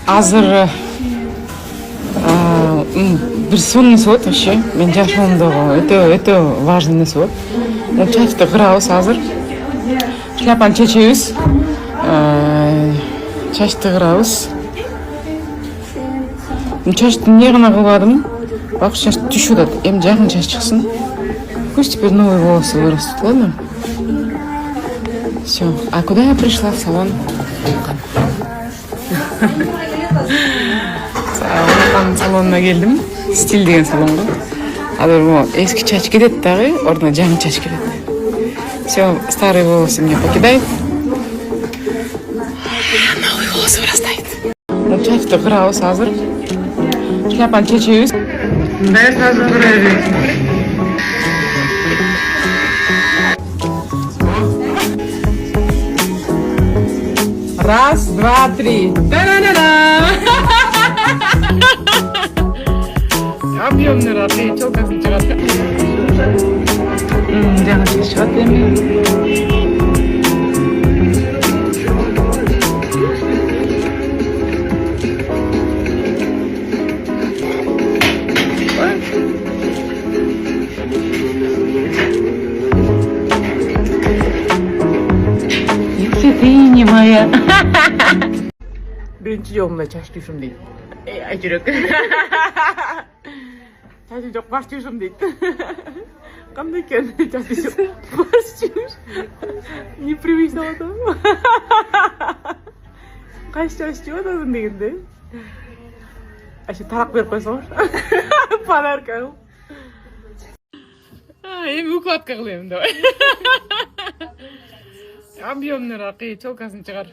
Азыр bir сонный суд вообще. Мен жашоомдогу өтө важный суд. Чачты кырабыз азыр. Шляпаны чечебиз. Чачты кырабыз. Чачты эмне гана кылбадым? Бак чач түшүп атат. Эми жакын чач чыксын. Пусть теперь новые волосы вырастут, ладно? Все. А куда я пришла? В салон? Салонuna geldim. Stil деген салонга. Азыр могу эски чач кетет дагы, ордуна жаңы чач келет. Все, старые волосы меня покидают. Новые волосы вырастают. Чачты кырабыз азыр. Шляпаны чечебиз. Мындай сразу кырабыз. Раз, два, три. Та-да-да-да! Объемный ротный, челка сначала. Дяночка, что ты мне? Если ты не моя. Birinci yolumda çaş düşüm değil. Ay çocuk. Çaş çok baş düşüm değil. Kandı kendine çaş düşüm. Baş düşüm. Непривычно oldu. Kaç çaş düşüm adamın değildi. Aşı tarak verip koysam. Parar kalım. Hem uklat kalıyım da. Объемный ракы, челкасын чыгар.